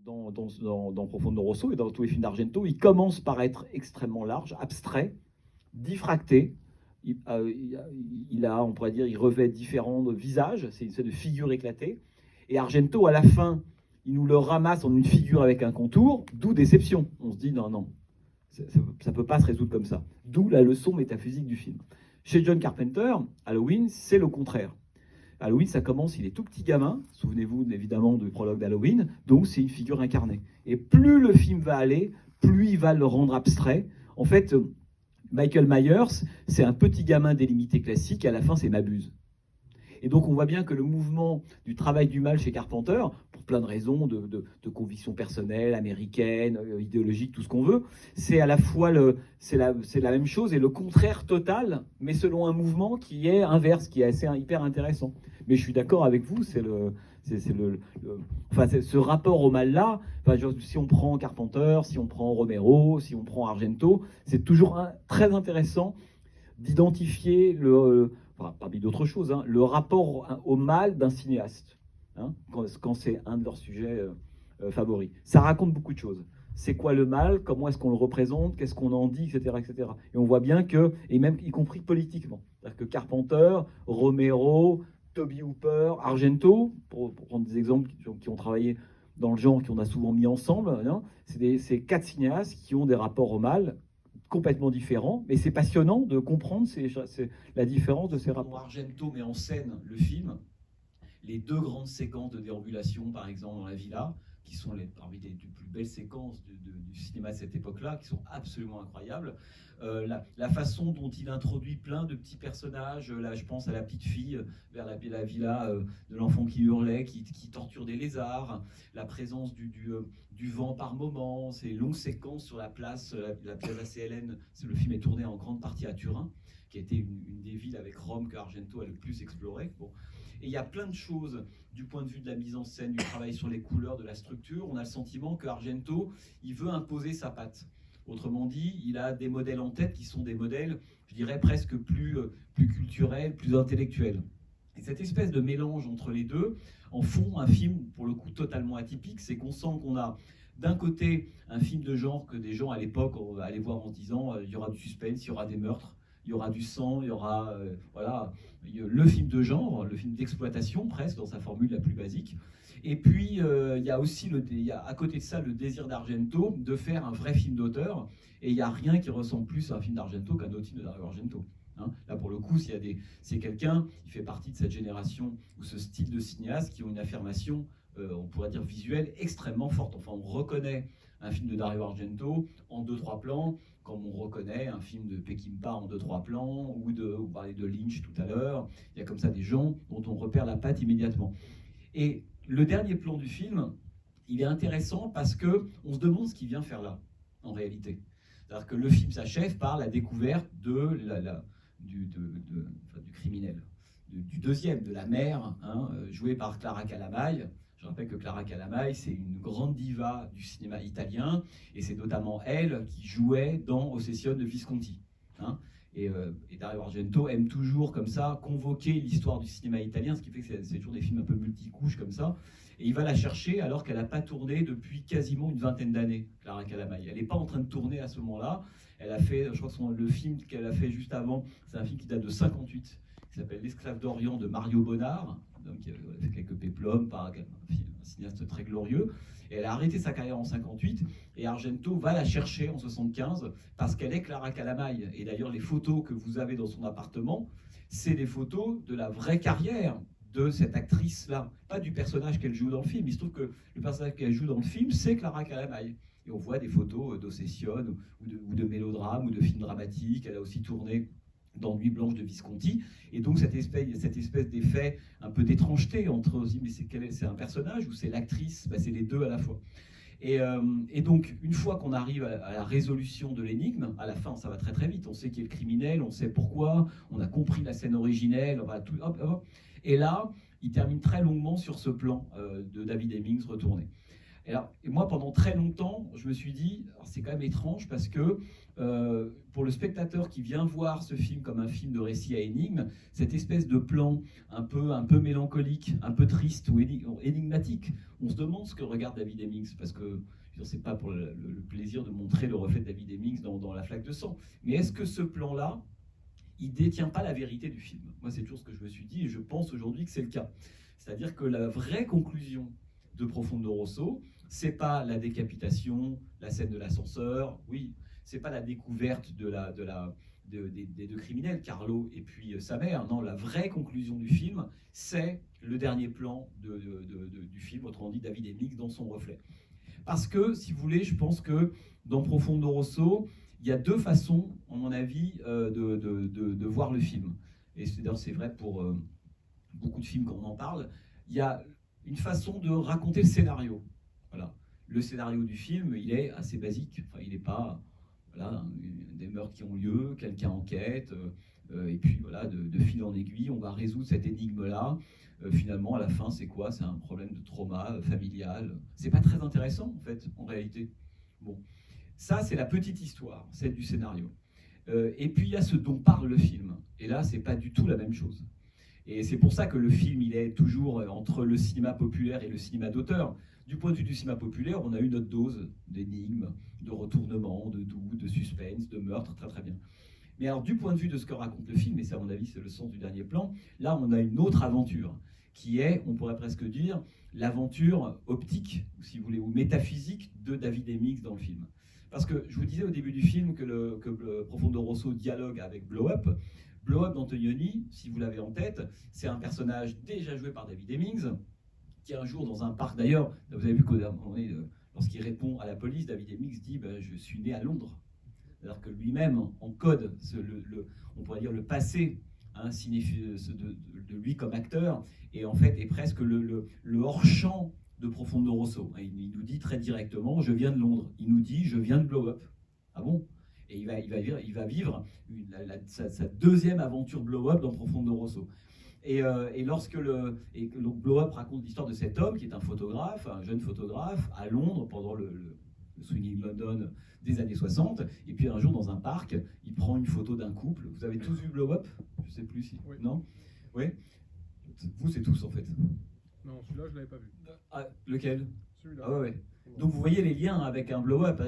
dans Profondo Rosso et dans tous les films d'Argento, il commence par être extrêmement large, abstrait, diffracté. Il a, on pourrait dire, il revêt différents visages, c'est une sorte de figure éclatée. Et Argento, à la fin, il nous le ramasse en une figure avec un contour, d'où déception. On se dit, non, ça ne peut pas se résoudre comme ça. D'où la leçon métaphysique du film. Chez John Carpenter, Halloween, c'est le contraire. Halloween, ça commence, il est tout petit gamin, souvenez-vous évidemment du prologue d'Halloween, donc c'est une figure incarnée. Et plus le film va aller, plus il va le rendre abstrait. En fait, Michael Myers, c'est un petit gamin délimité classique, et à la fin, c'est Mabuse. Et donc, on voit bien que le mouvement du travail du mal chez Carpenter, pour plein de raisons, de convictions personnelles, américaines, idéologiques, tout ce qu'on veut, c'est à la fois c'est la même chose et le contraire total, mais selon un mouvement qui est inverse, qui est assez hyper intéressant. Mais je suis d'accord avec vous, c'est ce rapport au mal-là. Enfin, si on prend Carpenter, si on prend Romero, si on prend Argento, c'est toujours très intéressant d'identifier parmi d'autres choses, le rapport au mal d'un cinéaste, quand c'est un de leurs sujets favoris. Ça raconte beaucoup de choses. C'est quoi le mal? Comment est-ce qu'on le représente? Qu'est-ce qu'on en dit, etc., etc. Et on voit bien que, et même y compris politiquement, c'est-à-dire que Carpenter, Romero, Toby Hooper, Argento, pour prendre des exemples qui ont travaillé dans le genre, qu'on a souvent mis ensemble, c'est 4 cinéastes qui ont des rapports au mal complètement différents, mais c'est passionnant de comprendre la différence de ces rapports. Argento met en scène le film, les 2 grandes séquences de déambulation, par exemple, dans la villa, qui sont parmi les plus belles séquences du cinéma de cette époque-là, qui sont absolument incroyables. La façon dont il introduit plein de petits personnages, là je pense à la petite fille vers la villa de l'enfant qui hurlait, qui torture des lézards, la présence du vent par moment, ces longues séquences sur la place, la Piazza CLN. Le film est tourné en grande partie à Turin, qui a été une des villes avec Rome que Argento a le plus exploré. Bon. Et il y a plein de choses du point de vue de la mise en scène, du travail sur les couleurs, de la structure. On a le sentiment que Argento, il veut imposer sa patte. Autrement dit, il a des modèles en tête qui sont des modèles, je dirais, presque plus culturels, plus intellectuels. Et cette espèce de mélange entre les deux en font un film, pour le coup, totalement atypique. C'est qu'on sent qu'on a, d'un côté, un film de genre que des gens, à l'époque, allaient voir en disant il y aura du suspense, il y aura des meurtres, il y aura du sang, il y aura le film de genre, le film d'exploitation presque, dans sa formule la plus basique. Et puis, il y a aussi, à côté de ça, le désir d'Argento de faire un vrai film d'auteur. Et il n'y a rien qui ressemble plus à un film d'Argento qu'un autre film de Dario Argento. Là, pour le coup, c'est quelqu'un qui fait partie de cette génération ou ce style de cinéaste qui ont une affirmation, on pourrait dire visuelle, extrêmement forte. Enfin, on reconnaît un film de Dario Argento en 2-3 plans, comme on reconnaît un film de Peckinpah en 2-3 plans, on parlait de Lynch tout à l'heure. Il y a comme ça des gens dont on repère la patte immédiatement. Et le dernier plan du film, il est intéressant parce qu'on se demande ce qu'il vient faire là, en réalité. C'est-à-dire que le film s'achève par la découverte du criminel, du deuxième, de la mère, jouée par Clara Calamai. Je rappelle que Clara Calamai, c'est une grande diva du cinéma italien, et c'est notamment elle qui jouait dans Ossessione de Visconti. Et Dario Argento aime toujours comme ça convoquer l'histoire du cinéma italien, ce qui fait que c'est toujours des films un peu multicouches comme ça. Et il va la chercher alors qu'elle n'a pas tourné depuis quasiment une vingtaine d'années, Clara Calamai. Elle n'est pas en train de tourner à ce moment-là. Elle a fait, je crois que le film qu'elle a fait juste avant, c'est un film qui date de 58, qui s'appelle L'Esclave d'Orient de Mario Bonnard, donc qui a fait quelques péplums, un cinéaste très glorieux. Et elle a arrêté sa carrière en 58, et Argento va la chercher en 75 parce qu'elle est Clara Calamai. Et d'ailleurs, les photos que vous avez dans son appartement, c'est des photos de la vraie carrière de cette actrice-là, pas du personnage qu'elle joue dans le film. Il se trouve que le personnage qu'elle joue dans le film, c'est Clara Calamai. Et on voit des photos d'Ossessione ou de mélodrames ou de films dramatiques. Elle a aussi tourné dans Nuit blanche de Visconti, et donc cette espèce d'effet un peu d'étrangeté entre, mais c'est un personnage ou c'est l'actrice, c'est les deux à la fois. Et donc, une fois qu'on arrive à la résolution de l'énigme, à la fin, ça va très très vite, on sait qui est le criminel, on sait pourquoi, on a compris la scène originelle, tout, hop. Et là, il termine très longuement sur ce plan de David Hemmings retourné. Et moi, pendant très longtemps, je me suis dit, c'est quand même étrange parce que pour le spectateur qui vient voir ce film comme un film de récit à énigme, cette espèce de plan un peu mélancolique, un peu triste ou énigmatique, on se demande ce que regarde David Hemmings, parce que c'est pas pour le plaisir de montrer le reflet de David Hemmings dans La flaque de sang, mais est-ce que ce plan-là, il détient pas la vérité du film? Moi, c'est toujours ce que je me suis dit, et je pense aujourd'hui que c'est le cas. C'est-à-dire que la vraie conclusion de Profondo Rosso, c'est pas la décapitation, la scène de l'ascenseur, oui, c'est pas la découverte des deux criminels, Carlo et puis sa mère. Non, la vraie conclusion du film, c'est le dernier plan du film, autrement dit David Hemmings dans son reflet. Parce que, si vous voulez, je pense que dans Profondo Rosso, il y a deux façons, à mon avis, de voir le film. Et d'ailleurs, c'est vrai pour beaucoup de films quand on en parle. Il y a une façon de raconter le scénario. Voilà. Le scénario du film, il est assez basique. Enfin, il n'est pas des meurtres qui ont lieu, quelqu'un enquête, et puis voilà, de fil en aiguille, on va résoudre cette énigme-là. Finalement, à la fin, c'est quoi? C'est un problème de trauma familial. C'est pas très intéressant, en fait, en réalité. Bon, ça, c'est la petite histoire, celle du scénario. Et puis, il y a ce dont parle le film. Et là, c'est pas du tout la même chose. Et c'est pour ça que le film, il est toujours entre le cinéma populaire et le cinéma d'auteur. Du point de vue du cinéma populaire, on a eu notre dose d'énigmes, de retournements, de doutes, de suspense, de meurtre, très très bien. Mais alors, du point de vue de ce que raconte le film, et ça, à mon avis, c'est le sens du dernier plan, là, on a une autre aventure, qui est, on pourrait presque dire, l'aventure optique, si vous voulez, ou métaphysique de David Hemmings dans le film. Parce que je vous disais au début du film que Profondo Rosso dialogue avec Blow Up. Blow Up d'Antonioni, si vous l'avez en tête, c'est un personnage déjà joué par David Hemmings, qui un jour dans un parc, d'ailleurs, vous avez vu qu'au moment donné, lorsqu'il répond à la police, David Hemmings dit je suis né à Londres. Alors que lui-même encode, on pourrait dire, le passé de lui comme acteur, et en fait est presque le hors-champ de Profondo Rosso. Il nous dit très directement, je viens de Londres. Il nous dit, je viens de Blow Up. Ah bon? Et il va vivre sa deuxième aventure Blow Up dans Profondo Rosso. Et lorsque Blow Up raconte l'histoire de cet homme qui est un photographe, un jeune photographe, à Londres pendant le Swinging London des années 60, et puis un jour dans un parc, il prend une photo d'un couple. Vous avez tous vu Blow Up? Je ne sais plus si... Oui. Non? Oui. Vous, c'est tous en fait. Non, celui-là, je ne l'avais pas vu. Ah, lequel? Celui-là. Ah ouais. Donc vous voyez les liens avec un blow-up.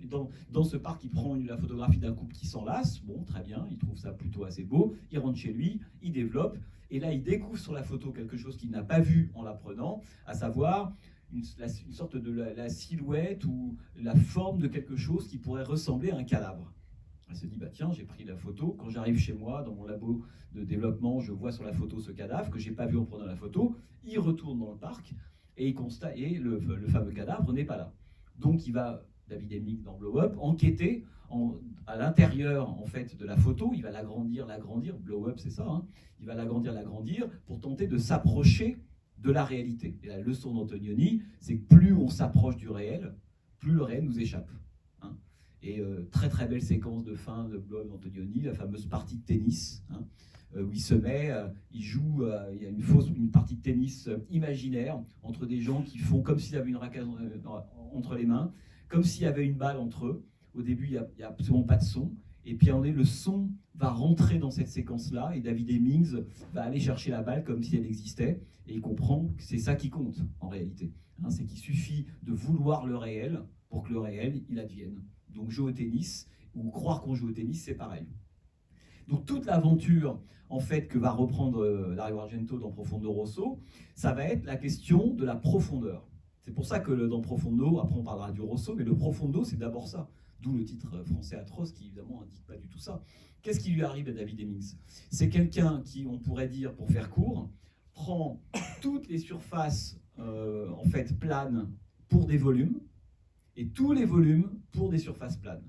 Donc dans ce parc, il prend la photographie d'un couple qui s'enlace. Bon, très bien, il trouve ça plutôt assez beau. Il rentre chez lui, il développe. Et là, il découvre sur la photo quelque chose qu'il n'a pas vu en la prenant, à savoir une sorte de la silhouette ou la forme de quelque chose qui pourrait ressembler à un cadavre. Il se dit, bah tiens, j'ai pris la photo. Quand j'arrive chez moi, dans mon labo de développement, je vois sur la photo ce cadavre que je n'ai pas vu en prenant la photo. Il retourne dans le parc. Et il constate, et le fameux cadavre n'est pas là. Donc il va, David Hemmings dans Blow Up, enquêter à l'intérieur en fait de la photo. Il va l'agrandir. Blow Up, c'est ça. Hein, il va l'agrandir pour tenter de s'approcher de la réalité. Et la leçon d'Antonioni, c'est que plus on s'approche du réel, plus le réel nous échappe. Hein. Et très très belle séquence de fin de Blow Up d'Antonioni, la fameuse partie de tennis. Hein, où il se met, il joue, il y a une partie de tennis imaginaire entre des gens qui font comme s'ils avaient une raquette entre les mains, comme s'il y avait une balle entre eux. Au début, il n'y a absolument pas de son. Et puis, le son va rentrer dans cette séquence-là et David Hemmings va aller chercher la balle comme si elle existait. Et il comprend que c'est ça qui compte, en réalité. Hein, c'est qu'il suffit de vouloir le réel pour que le réel, il advienne. Donc, jouer au tennis, ou croire qu'on joue au tennis, c'est pareil. Donc toute l'aventure en fait que va reprendre Dario Argento dans Profondo Rosso, ça va être la question de la profondeur. C'est pour ça que dans Profondo, après on parlera du Rosso, mais le Profondo c'est d'abord ça. D'où le titre français atroce qui évidemment indique pas du tout ça. Qu'est-ce qui lui arrive à David Hemmings? C'est quelqu'un qui, on pourrait dire pour faire court, prend toutes les surfaces en fait planes pour des volumes et tous les volumes pour des surfaces planes.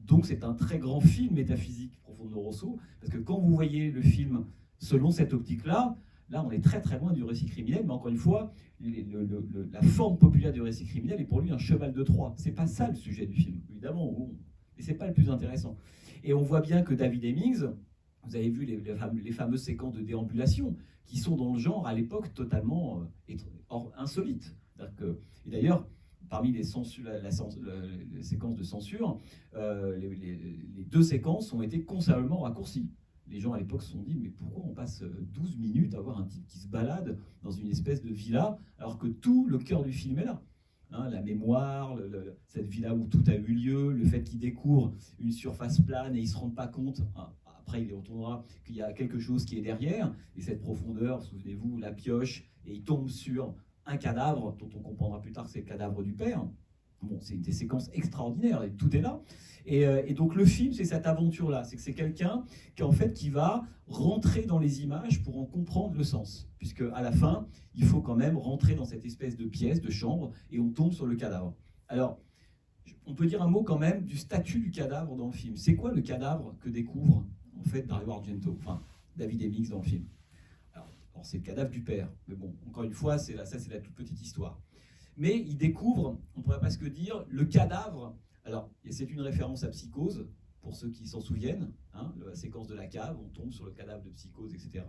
Donc c'est un très grand film métaphysique, Profondo Rosso, parce que quand vous voyez le film selon cette optique-là, là on est très très loin du récit criminel, mais encore une fois, la forme populaire du récit criminel est pour lui un cheval de Troie. C'est pas ça le sujet du film, évidemment, mais c'est pas le plus intéressant. Et on voit bien que David Hemmings, vous avez vu les fameuses séquences de déambulation, qui sont dans le genre à l'époque totalement insolites. Et d'ailleurs, parmi les séquences de censure, les deux séquences ont été considérablement raccourcies. Les gens à l'époque se sont dit, mais pourquoi on passe 12 minutes à voir un type qui se balade dans une espèce de villa, alors que tout le cœur du film est là, hein, la mémoire, cette villa où tout a eu lieu, le fait qu'il découvre une surface plane et il ne se rend pas compte, hein, après il y retournera, qu'il y a quelque chose qui est derrière, et cette profondeur, souvenez-vous, la pioche, et il tombe sur un cadavre, dont on comprendra plus tard que c'est le cadavre du père. Bon, c'est des séquences extraordinaires, et tout est là. Et donc le film, c'est cette aventure-là, c'est que c'est quelqu'un qui va rentrer dans les images pour en comprendre le sens, puisque à la fin, il faut quand même rentrer dans cette espèce de pièce, de chambre, et on tombe sur le cadavre. Alors, on peut dire un mot quand même du statut du cadavre dans le film. C'est quoi le cadavre que découvre en fait Dario Argento, enfin David Hemmings dans le film? Alors c'est le cadavre du père, mais bon, encore une fois, ça c'est la toute petite histoire. Mais il découvre, on pourrait presque dire, le cadavre. Alors, c'est une référence à Psychose, pour ceux qui s'en souviennent, hein, la séquence de la cave, on tombe sur le cadavre de Psychose, etc.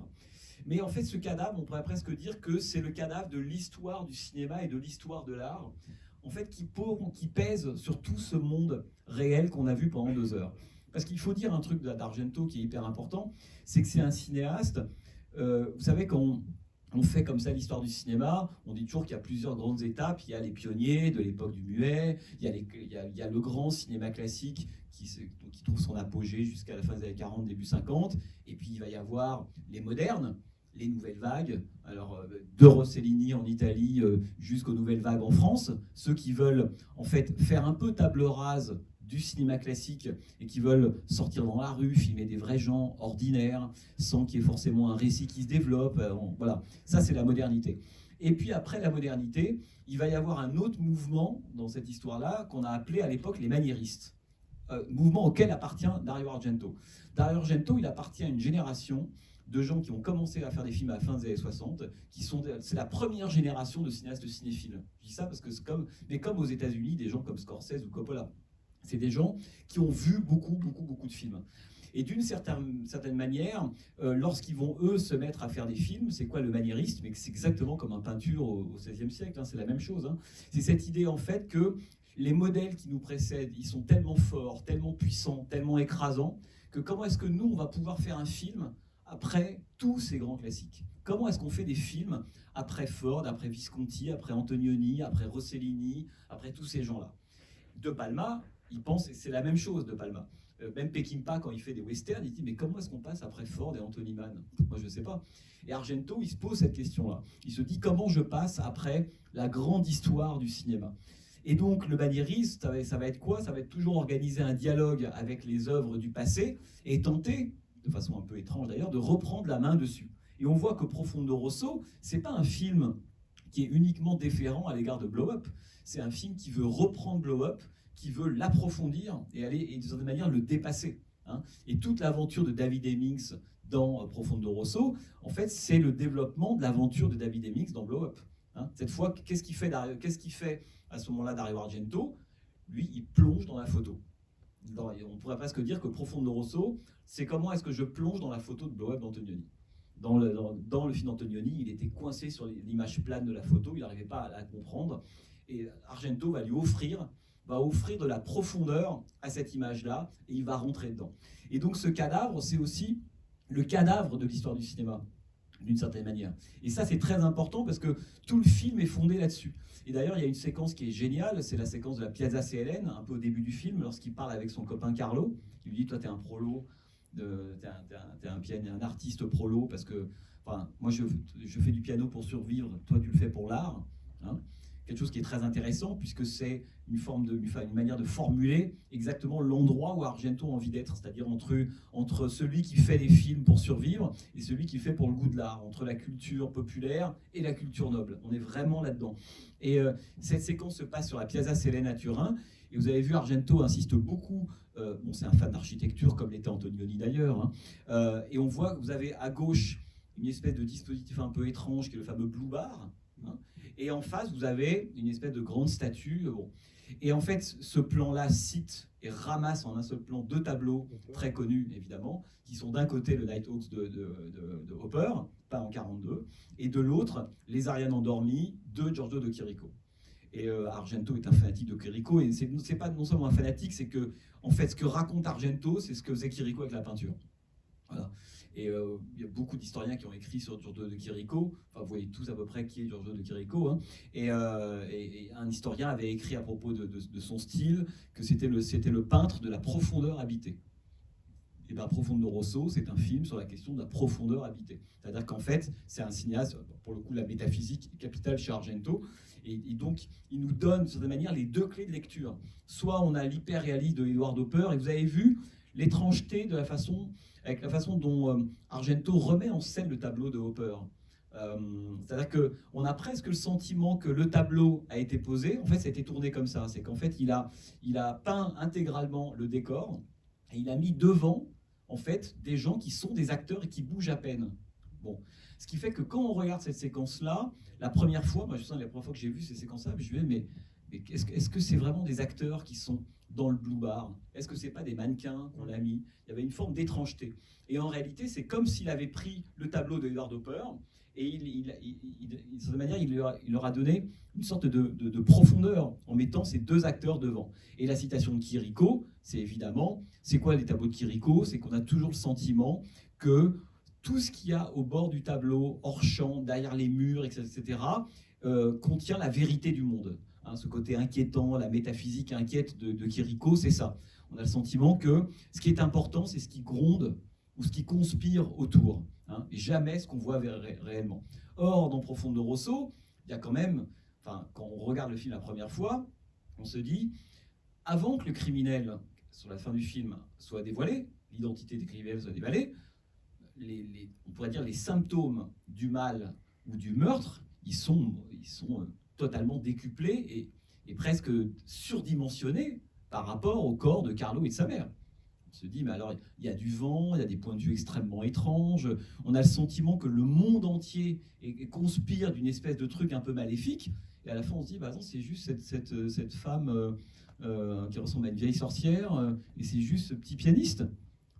Mais en fait, ce cadavre, on pourrait presque dire que c'est le cadavre de l'histoire du cinéma et de l'histoire de l'art, en fait, qui pèse sur tout ce monde réel qu'on a vu pendant 2 heures. Parce qu'il faut dire un truc d'Argento qui est hyper important, c'est que c'est un cinéaste, vous savez, quand on fait comme ça l'histoire du cinéma, on dit toujours qu'il y a plusieurs grandes étapes. Il y a les pionniers de l'époque du muet, il y a le grand cinéma classique qui trouve son apogée jusqu'à la fin des années 40, début 50, et puis il va y avoir les modernes, les nouvelles vagues, alors de Rossellini en Italie jusqu'aux nouvelles vagues en France, ceux qui veulent en fait faire un peu table rase du cinéma classique et qui veulent sortir dans la rue, filmer des vrais gens ordinaires, sans qu'il y ait forcément un récit qui se développe. Voilà, ça c'est la modernité. Et puis après la modernité, il va y avoir un autre mouvement dans cette histoire-là qu'on a appelé à l'époque les maniéristes, mouvement auquel appartient Dario Argento. Dario Argento, il appartient à une génération de gens qui ont commencé à faire des films à la fin des années 60, c'est la première génération de cinéastes cinéphiles. Je dis ça parce que c'est comme aux États-Unis, des gens comme Scorsese ou Coppola. C'est des gens qui ont vu beaucoup de films. Et d'une certaine manière, lorsqu'ils vont, eux, se mettre à faire des films, c'est quoi le maniérisme? Mais c'est exactement comme un peinture au XVIe siècle, hein, c'est la même chose. Hein. C'est cette idée, en fait, que les modèles qui nous précèdent, ils sont tellement forts, tellement puissants, tellement écrasants, que comment est-ce que nous, on va pouvoir faire un film après tous ces grands classiques? Comment est-ce qu'on fait des films après Ford, après Visconti, après Antonioni, après Rossellini, après tous ces gens-là? De Palma, il pense, et c'est la même chose de Palma. Même Peckinpah, quand il fait des westerns, il dit mais comment est-ce qu'on passe après Ford et Anthony Mann? Moi, je ne sais pas. Et Argento, il se pose cette question-là. Il se dit comment je passe après la grande histoire du cinéma? Et donc, le maniériste, ça va être quoi? Ça va être toujours organiser un dialogue avec les œuvres du passé et tenter, de façon un peu étrange d'ailleurs, de reprendre la main dessus. Et on voit que Profondo Rosso, c'est pas un film qui est uniquement déférent à l'égard de Blow Up. C'est un film qui veut reprendre Blow Up, qui veut l'approfondir et aller, et d'une certaine manière, le dépasser. Hein. Et toute l'aventure de David Hemmings dans Profondo Rosso, en fait, c'est le développement de l'aventure de David Hemmings dans Blow Up. Hein. Cette fois, qu'est-ce qu'il fait à ce moment-là Dario Argento? Lui, il plonge dans la photo. On pourrait presque dire que Profondo Rosso, c'est comment est-ce que je plonge dans la photo de Blow Up d'Antonioni. Dans le film d'Antonioni, il était coincé sur l'image plane de la photo, il n'arrivait pas à la comprendre. Et Argento va lui offrir de la profondeur à cette image-là, et il va rentrer dedans. Et donc ce cadavre, c'est aussi le cadavre de l'histoire du cinéma, d'une certaine manière. Et ça, c'est très important parce que tout le film est fondé là-dessus. Et d'ailleurs, il y a une séquence qui est géniale, c'est la séquence de la Piazza CLN, un peu au début du film, lorsqu'il parle avec son copain Carlo. Il lui dit, toi, t'es un prolo, t'es un artiste prolo, parce que moi, je fais du piano pour survivre, toi, tu le fais pour l'art. Hein. Quelque chose qui est très intéressant, puisque c'est une manière de formuler exactement l'endroit où Argento a envie d'être, c'est-à-dire entre celui qui fait des films pour survivre et celui qui fait pour le goût de l'art, entre la culture populaire et la culture noble. On est vraiment là-dedans. Et cette séquence se passe sur la Piazza CLN à Turin, et vous avez vu, Argento insiste beaucoup, c'est un fan d'architecture, comme l'était Antonioni d'ailleurs, hein, et on voit que vous avez à gauche une espèce de dispositif un peu étrange, qui est le fameux Blue Bar, hein, et en face, vous avez une espèce de grande statue. Bon. Et en fait, ce plan-là cite et ramasse en un seul plan 2 tableaux très connus, évidemment, qui sont d'un côté le Nighthawks de Hopper, pas en 42, et de l'autre, Les Arianes endormies de Giorgio de Chirico. Et Argento est un fanatique de Chirico, et c'est pas non seulement un fanatique, c'est que, en fait, ce que raconte Argento, c'est ce que faisait Chirico avec la peinture. Voilà. Et il y a beaucoup d'historiens qui ont écrit sur Giorgio de Chirico, enfin vous voyez tous à peu près qui est Giorgio de Chirico, hein. Et un historien avait écrit à propos de son style que c'était le peintre de la profondeur habitée. Et bien Profondo Rosso, c'est un film sur la question de la profondeur habitée. C'est-à-dire qu'en fait, c'est un cinéaste, pour le coup la métaphysique est capitale chez Argento, et donc il nous donne de certaine manière les deux clés de lecture. Soit on a l'hyper-réalisme de Edward Hopper, et vous avez vu l'étrangeté de avec la façon dont Argento remet en scène le tableau de Hopper. C'est-à-dire qu'on a presque le sentiment que le tableau a été posé, en fait ça a été tourné comme ça, c'est qu'en fait il a peint intégralement le décor, et il a mis devant en fait des gens qui sont des acteurs et qui bougent à peine. Bon. Ce qui fait que quand on regarde cette séquence-là, la première fois, moi je sens la première fois que j'ai vu ces séquences-là, je me dis mais est-ce que c'est vraiment des acteurs qui sont dans le Blue Bar? Est-ce que c'est pas des mannequins qu'on a mis? Il y avait une forme d'étrangeté. Et en réalité, c'est comme s'il avait pris le tableau de Edward Hopper et de cette manière, il leur a donné une sorte de profondeur en mettant ces deux acteurs devant. Et la citation de Chirico, c'est évidemment, c'est quoi les tableaux de Chirico? C'est qu'on a toujours le sentiment que tout ce qu'il y a au bord du tableau, hors champ, derrière les murs, etc., contient la vérité du monde. Hein, ce côté inquiétant, la métaphysique inquiète de Chirico, c'est ça. On a le sentiment que ce qui est important, c'est ce qui gronde ou ce qui conspire autour, hein, et jamais ce qu'on voit réellement. Or, dans Profondo Rosso, il y a quand même, quand on regarde le film la première fois, on se dit, avant que le criminel, sur la fin du film, soit dévoilé, l'identité des criminels soit dévoilée, on pourrait dire les symptômes du mal ou du meurtre, ils sont totalement décuplés et presque surdimensionnés par rapport au corps de Carlo et de sa mère. On se dit, mais alors, il y a du vent, il y a des points de vue extrêmement étranges, on a le sentiment que le monde entier conspire d'une espèce de truc un peu maléfique, et à la fin on se dit, bah non, c'est juste cette femme qui ressemble à une vieille sorcière, et c'est juste ce petit pianiste.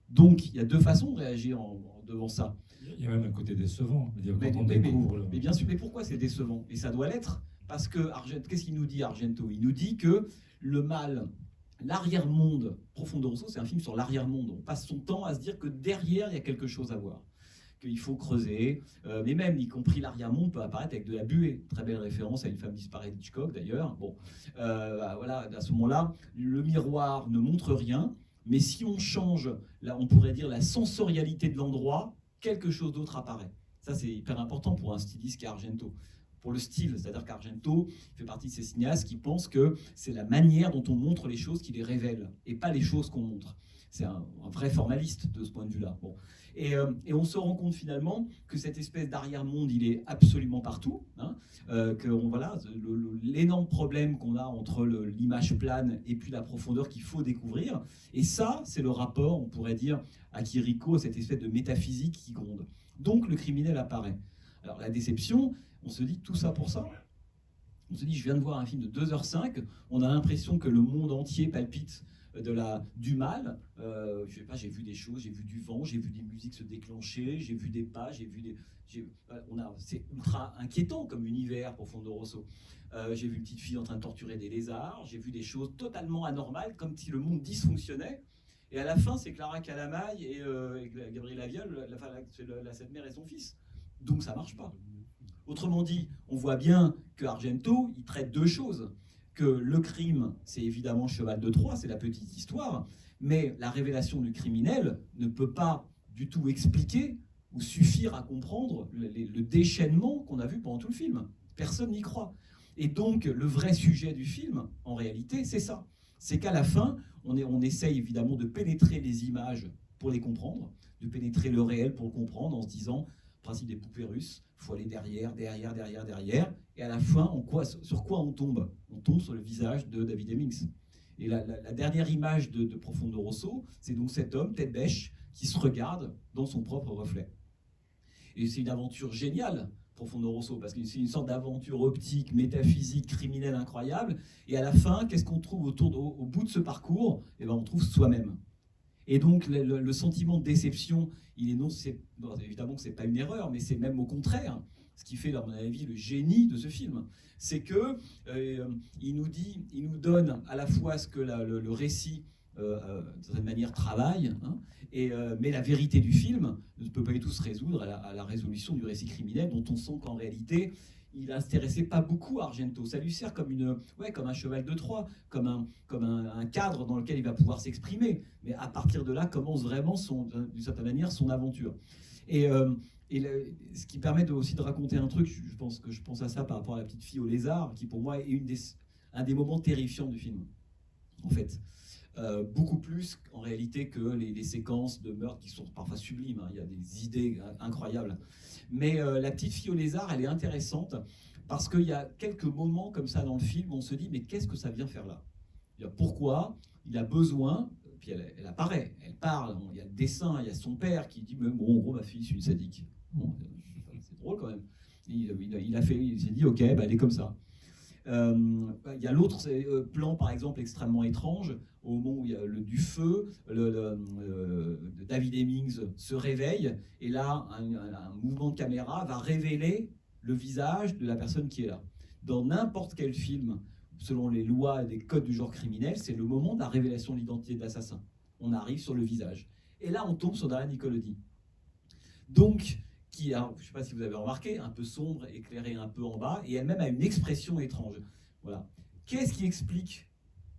Donc, il y a deux façons de réagir devant ça. Il y a même un côté décevant. Mais bien sûr, mais pourquoi c'est décevant? Et ça doit l'être, parce que, qu'est-ce qu'il nous dit Argento? Il nous dit que le mal, l'arrière-monde, Profondo Rosso, c'est un film sur l'arrière-monde. On passe son temps à se dire que derrière, il y a quelque chose à voir, qu'il faut creuser, mais même, y compris l'arrière-monde peut apparaître avec de la buée. Très belle référence à Une femme disparue d'Hitchcock, d'ailleurs. Bon, voilà, à ce moment-là, le miroir ne montre rien, mais si on change, là, on pourrait dire la sensorialité de l'endroit, quelque chose d'autre apparaît. Ça, c'est hyper important pour un styliste qui est Argento. Pour le style, c'est-à-dire qu'Argento fait partie de ces cinéastes qui pensent que c'est la manière dont on montre les choses qui les révèle, et pas les choses qu'on montre. C'est un vrai formaliste de ce point de vue-là. Bon. Et on se rend compte finalement que cette espèce d'arrière-monde, il est absolument partout. Hein, voilà, l'énorme problème qu'on a entre l'image plane et puis la profondeur qu'il faut découvrir. Et ça, c'est le rapport, on pourrait dire, à Chirico, cette espèce de métaphysique qui gronde. Donc le criminel apparaît. Alors la déception, on se dit tout ça pour ça. On se dit, je viens de voir un film de 2h05, on a l'impression que le monde entier palpite du mal. Je sais pas, j'ai vu des choses, j'ai vu du vent, j'ai vu des musiques se déclencher, j'ai vu des pas, c'est ultra inquiétant comme univers pour Profondo Rosso. J'ai vu une petite fille en train de torturer des lézards, j'ai vu des choses totalement anormales, comme si le monde dysfonctionnait. Et à la fin, c'est Clara Calamaille et Gabriel Laviol, cette mère et son fils. Donc ça marche pas. Autrement dit, on voit bien que Argento, il traite deux choses. Que le crime, c'est évidemment cheval de Troie, c'est la petite histoire, mais la révélation du criminel ne peut pas du tout expliquer ou suffire à comprendre le déchaînement qu'on a vu pendant tout le film. Personne n'y croit. Et donc, le vrai sujet du film, en réalité, c'est ça. C'est qu'à la fin, on essaye évidemment de pénétrer les images pour les comprendre, de pénétrer le réel pour le comprendre, en se disant, principe des poupées russes, il faut aller derrière, et à la fin, sur quoi on tombe? On tombe sur le visage de David Hemmings. Et la dernière image de Profondo Rosso, c'est donc cet homme, tête bêche, qui se regarde dans son propre reflet. Et c'est une aventure géniale, Profondo Rosso, parce que c'est une sorte d'aventure optique, métaphysique, criminelle incroyable, et à la fin, qu'est-ce qu'on trouve au bout de ce parcours? Eh bien, on trouve soi-même. Et donc le sentiment de déception, évidemment que c'est pas une erreur, mais c'est même au contraire ce qui fait, à mon avis, le génie de ce film. C'est que il nous donne à la fois ce que le récit, d'une certaine manière, travaille, hein, mais la vérité du film ne peut pas du tout se résoudre à la résolution du récit criminel, dont on sent qu'en réalité, il n'intéressait pas beaucoup Argento. Ça lui sert comme un cheval de Troie, comme un cadre dans lequel il va pouvoir s'exprimer. Mais à partir de là commence vraiment, d'une certaine manière, son aventure. Et ce qui permet aussi de raconter un truc, je pense à ça par rapport à la petite fille au lézard, qui pour moi est un des moments terrifiants du film, en fait. Beaucoup plus en réalité que les séquences de meurtre qui sont parfois sublimes, hein. Il y a des idées incroyables. Mais la petite fille au lézard, elle est intéressante parce qu'il y a quelques moments comme ça dans le film où on se dit mais qu'est-ce que ça vient faire là? Pourquoi il a besoin, puis elle apparaît, elle parle, il y a le dessin, il y a son père qui dit mais bon, en gros ma fille c'est une sadique. Bon, c'est drôle quand même. Il s'est dit ok, bah, elle est comme ça. Il y a l'autre plan, par exemple, extrêmement étrange, au moment où il y a du feu, David Hemmings se réveille, et là, un mouvement de caméra va révéler le visage de la personne qui est là. Dans n'importe quel film, selon les lois et les codes du genre criminel, c'est le moment de la révélation de l'identité de l'assassin. On arrive sur le visage. Et là, on tombe sur Daria Nicolodi. Donc, qui a, je ne sais pas si vous avez remarqué, un peu sombre, éclairé un peu en bas, et elle-même a une expression étrange. Voilà. Qu'est-ce qui explique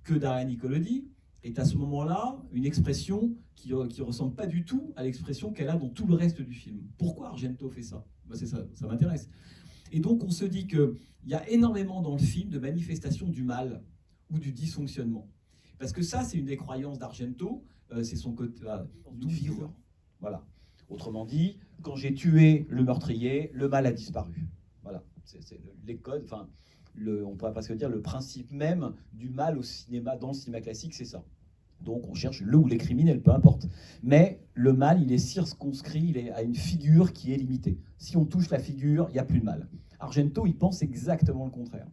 que Daria Nicolodi est à ce moment-là une expression qui ne ressemble pas du tout à l'expression qu'elle a dans tout le reste du film? Pourquoi Argento fait ça? Ben c'est ça, ça m'intéresse. Et donc on se dit qu'il y a énormément dans le film de manifestations du mal ou du dysfonctionnement. Parce que ça, c'est une des croyances d'Argento, c'est son côté d'où vivre. Voilà. Autrement dit, quand j'ai tué le meurtrier, le mal a disparu. Voilà, c'est les codes, enfin, on pourrait presque dire le principe même du mal au cinéma, dans le cinéma classique, c'est ça. Donc on cherche le ou les criminels, peu importe. Mais le mal, il est circonscrit, il est à une figure qui est limitée. Si on touche la figure, il n'y a plus de mal. Argento, il pense exactement le contraire.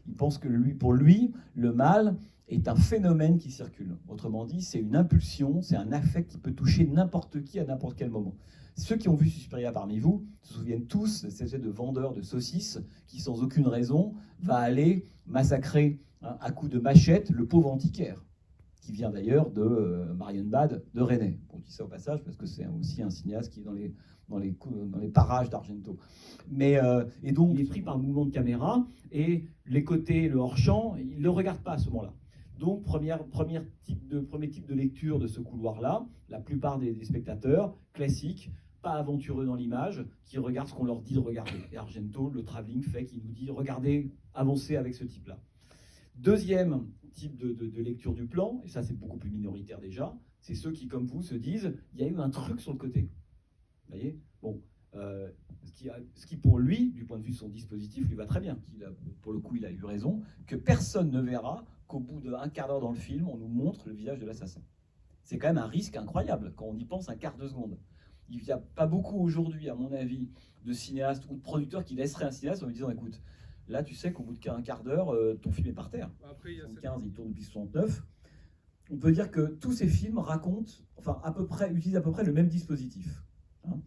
Il pense que pour lui, le mal est un phénomène qui circule. Autrement dit, c'est une impulsion, c'est un affect qui peut toucher n'importe qui à n'importe quel moment. Ceux qui ont vu Suspiria parmi vous se souviennent tous de cette espèce de vendeur de saucisses qui, sans aucune raison, va aller massacrer à coups de machette le pauvre antiquaire, qui vient d'ailleurs de Marienbad de René. On dit ça au passage parce que c'est aussi un cinéaste qui est dans les parages d'Argento. Et donc, il est pris par le mouvement de caméra et les côtés, le hors-champ, il ne le regarde pas à ce moment-là. Donc, premier type de lecture de ce couloir-là, la plupart des spectateurs classiques, pas aventureux dans l'image, qui regardent ce qu'on leur dit de regarder. Et Argento, le travelling fait qu'il nous dit « regardez, avancez avec ce type-là ». Deuxième type de lecture du plan, et ça c'est beaucoup plus minoritaire déjà, c'est ceux qui, comme vous, se disent « il y a eu un truc sur le côté ». Vous voyez? Bon, ce qui pour lui, du point de vue de son dispositif, lui va très bien. Pour le coup, il a eu raison, que personne ne verra qu'au bout d'un quart d'heure dans le film, on nous montre le visage de l'assassin. C'est quand même un risque incroyable quand on y pense un quart de seconde. Il n'y a pas beaucoup aujourd'hui, à mon avis, de cinéastes ou de producteurs qui laisseraient un cinéaste en lui disant « écoute, là tu sais qu'au bout d'un quart d'heure, ton film est par terre. » Après, 75, il tourne depuis 69. On peut dire que tous ces films racontent, enfin utilisent à peu près le même dispositif. Hein.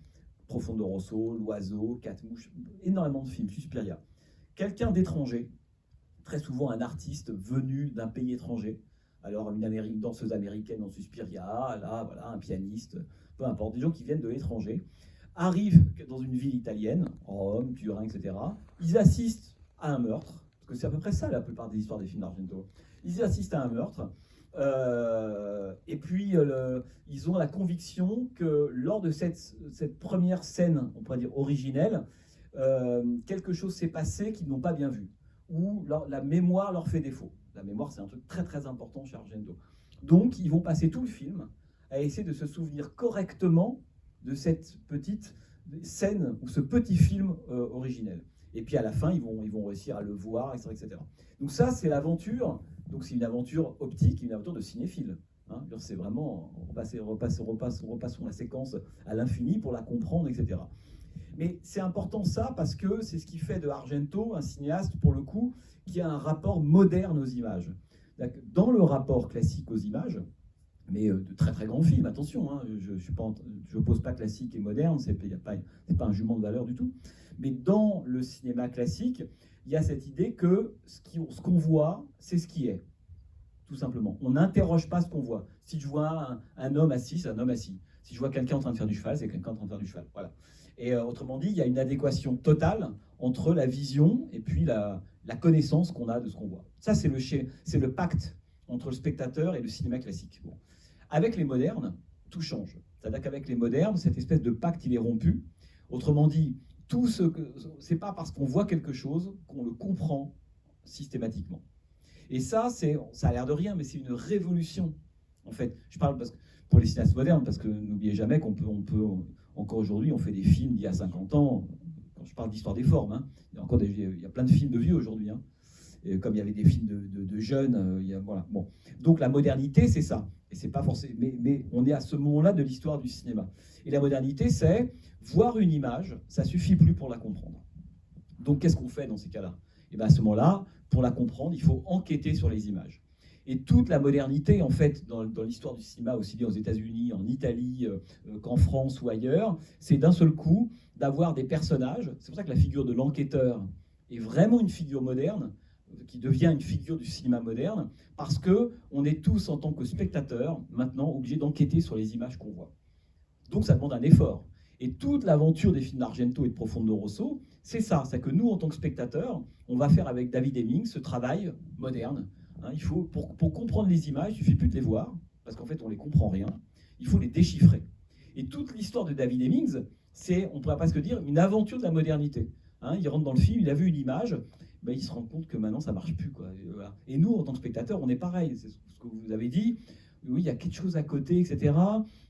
Profondo Rosso, L'Oiseau, Quatre Mouches, énormément de films, Suspiria. Quelqu'un d'étranger, très souvent un artiste venu d'un pays étranger, alors une danseuse américaine dans Suspiria, là, voilà, un pianiste, peu importe, des gens qui viennent de l'étranger, arrivent dans une ville italienne, Rome, Turin, etc. Ils assistent à un meurtre, parce que c'est à peu près ça la plupart des histoires des films d'Argento. Ils assistent à un meurtre, et puis ils ont la conviction que lors de cette première scène, on pourrait dire originelle, quelque chose s'est passé qu'ils n'ont pas bien vu, ou la mémoire leur fait défaut. La mémoire, c'est un truc très très important chez Argento. Donc ils vont passer tout le film à essayer de se souvenir correctement de cette petite scène ou ce petit film originel. Et puis à la fin, ils vont réussir à le voir, etc., etc. Donc ça, c'est l'aventure. Donc c'est une aventure optique, une aventure de cinéphile. Hein. C'est vraiment, repassons la séquence à l'infini pour la comprendre, etc. Mais c'est important ça parce que c'est ce qui fait de Argento un cinéaste, pour le coup, qui a un rapport moderne aux images. Dans le rapport classique aux images, mais de très très grands films, attention, hein, je ne pose pas classique et moderne, c'est pas un jugement de valeur du tout. Mais dans le cinéma classique, il y a cette idée que ce qu'on voit, c'est ce qui est, tout simplement. On n'interroge pas ce qu'on voit. Si je vois un homme assis, c'est un homme assis. Si je vois quelqu'un en train de faire du cheval, c'est quelqu'un en train de faire du cheval. Voilà. Et autrement dit, il y a une adéquation totale entre la vision et puis la connaissance qu'on a de ce qu'on voit. Ça, c'est le pacte entre le spectateur et le cinéma classique. Bon. Avec les modernes, tout change. C'est-à-dire qu'avec les modernes, cette espèce de pacte, il est rompu. Autrement dit, c'est pas parce qu'on voit quelque chose qu'on le comprend systématiquement. Et ça a l'air de rien, mais c'est une révolution. En fait, je parle pour les cinéastes modernes, parce que n'oubliez jamais qu'on peut encore aujourd'hui, on fait des films d'il y a 50 ans. Quand je parle d'histoire des formes, hein, il y a plein de films de vieux aujourd'hui. Hein. Et comme il y avait des films de jeunes, voilà. Bon. Donc la modernité, c'est ça. Et c'est pas forcément. Mais on est à ce moment-là de l'histoire du cinéma. Et la modernité, c'est voir une image, ça suffit plus pour la comprendre. Donc qu'est-ce qu'on fait dans ces cas-là? Et bien à ce moment-là, pour la comprendre, il faut enquêter sur les images. Et toute la modernité, en fait, dans l'histoire du cinéma, aussi bien aux États-Unis, en Italie, qu'en France ou ailleurs, c'est d'un seul coup d'avoir des personnages. C'est pour ça que la figure de l'enquêteur est vraiment une figure moderne, qui devient une figure du cinéma moderne, parce qu'on est tous, en tant que spectateurs, maintenant obligés d'enquêter sur les images qu'on voit. Donc ça demande un effort. Et toute l'aventure des films d'Argento et de Profondo Rosso, c'est ça, c'est que nous, en tant que spectateurs, on va faire avec David Hemmings ce travail moderne. Hein, il faut, pour comprendre les images, il ne suffit plus de les voir, parce qu'en fait, on ne les comprend rien. Il faut les déchiffrer. Et toute l'histoire de David Hemmings, c'est, on pourrait presque dire, une aventure de la modernité. Hein, il rentre dans le film, il a vu une image, ben, il se rend compte que maintenant, ça ne marche plus, quoi. Voilà. Et nous, en tant que spectateurs, on est pareil. C'est ce que vous avez dit. Oui, il y a quelque chose à côté, etc.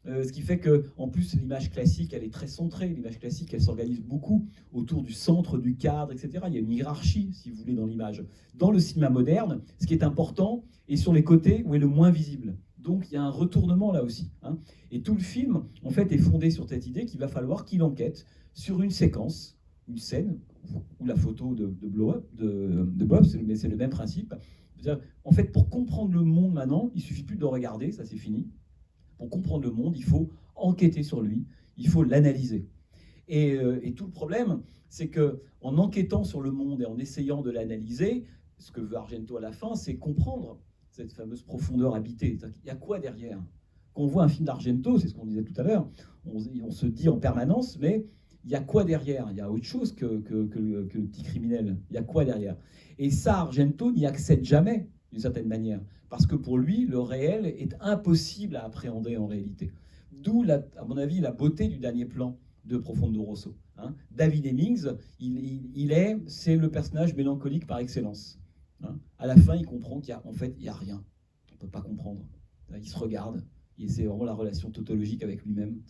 Ce qui fait que, en plus, l'image classique, elle est très centrée. L'image classique, elle s'organise beaucoup autour du centre, du cadre, etc. Il y a une hiérarchie, si vous voulez, dans l'image. Dans le cinéma moderne, ce qui est important est sur les côtés où est le moins visible. Donc, il y a un retournement là aussi. Hein. Et tout le film, en fait, est fondé sur cette idée qu'il va falloir qu'il enquête sur une séquence, une scène, ou la photo de Bob, mais c'est le même principe. En fait, pour comprendre le monde maintenant, il ne suffit plus de le regarder, ça c'est fini. Pour comprendre le monde, il faut enquêter sur lui, il faut l'analyser. Et tout le problème, c'est qu'en enquêtant sur le monde et en essayant de l'analyser, ce que veut Argento à la fin, c'est comprendre cette fameuse profondeur habitée. Il y a quoi derrière? Quand on voit un film d'Argento, c'est ce qu'on disait tout à l'heure, on se dit en permanence, mais il y a quoi derrière? Il y a autre chose que le petit criminel. Il y a quoi derrière? Et ça, Argento n'y accède jamais, d'une certaine manière, parce que pour lui, le réel est impossible à appréhender en réalité. D'où, à mon avis, la beauté du dernier plan de Profondo Rosso. Hein. David Hemmings, c'est le personnage mélancolique par excellence. Hein. À la fin, il comprend qu'en fait, il n'y a rien. On ne peut pas comprendre. Il se regarde, et c'est vraiment la relation tautologique avec lui-même.